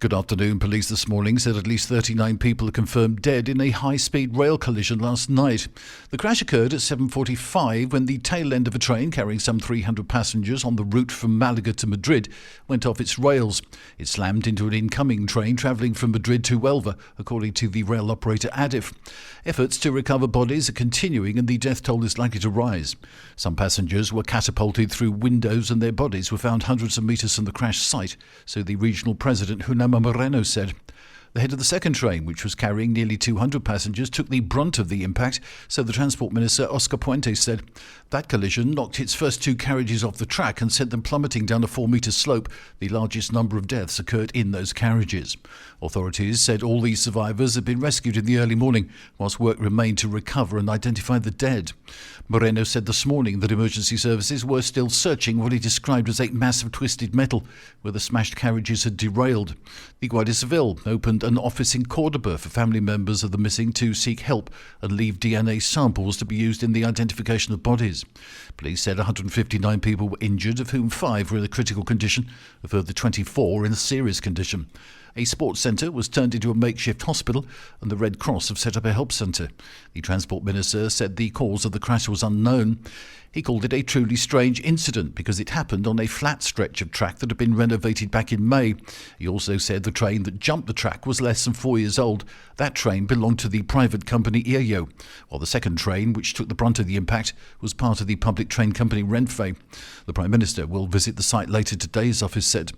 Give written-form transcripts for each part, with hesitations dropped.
Good afternoon. Police this morning said at least 39 people are confirmed dead in a high-speed rail collision last night. The crash occurred at 7:45 when the tail end of a train carrying some 300 passengers on the route from Malaga to Madrid went off its rails. It slammed into an incoming train travelling from Madrid to Huelva, according to the rail operator Adif. Efforts to recover bodies are continuing and the death toll is likely to rise. Some passengers were catapulted through windows and their bodies were found hundreds of metres from the crash site, so the regional president Junama Moreno said. The head of the second train, which was carrying nearly 200 passengers, took the brunt of the impact, so the Transport Minister Oscar Puente said. That collision knocked its first two carriages off the track and sent them plummeting down a 4-metre slope. The largest number of deaths occurred in those carriages. Authorities said all these survivors had been rescued in the early morning, whilst work remained to recover and identify the dead. Moreno said this morning that emergency services were still searching what he described as a mass of twisted metal where the smashed carriages had derailed. The Guardia Civil opened an office in Cordoba for family members of the missing to seek help and leave DNA samples to be used in the identification of bodies. Police said 159 people were injured, of whom 5 were in a critical condition, a further 24 in a serious condition. A sports centre was turned into a makeshift hospital and the Red Cross have set up a help centre. The Transport Minister said the cause of the crash was unknown. He called it a truly strange incident because it happened on a flat stretch of track that had been renovated back in May. He also said the train that jumped the track was less than 4 years old. That train belonged to the private company IRIO, while the second train, which took the brunt of the impact, was part of the public train company Renfe. The Prime Minister will visit the site later today, his office said.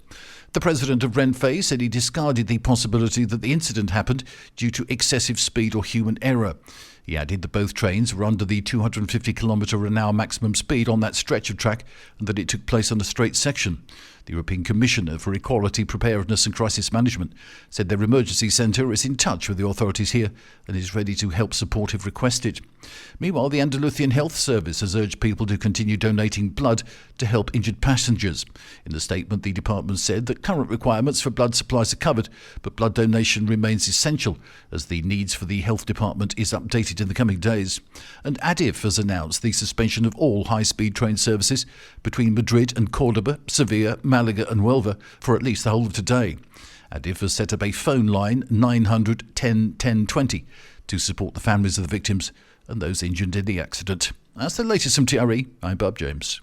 The president of Renfe said he discarded the possibility that the incident happened due to excessive speed or human error. He added that both trains were under the 250 km/h maximum speed on that stretch of track and that it took place on a straight section. The European Commissioner for Equality, Preparedness and Crisis Management said their emergency centre is in touch with the authorities here and is ready to help support if requested. Meanwhile, the Andalusian Health Service has urged people to continue donating blood to help injured passengers. In the statement, the department said that current requirements for blood supplies are covered, but blood donation remains essential as the needs for the health department is updated in the coming days. And Adif has announced the suspension of all high-speed train services between Madrid and Cordoba, Sevilla, Malaga and Huelva for at least the whole of today. Adif has set up a phone line 900 10 1020 to support the families of the victims and those injured in the accident. That's the latest from TRE. I'm Bob James.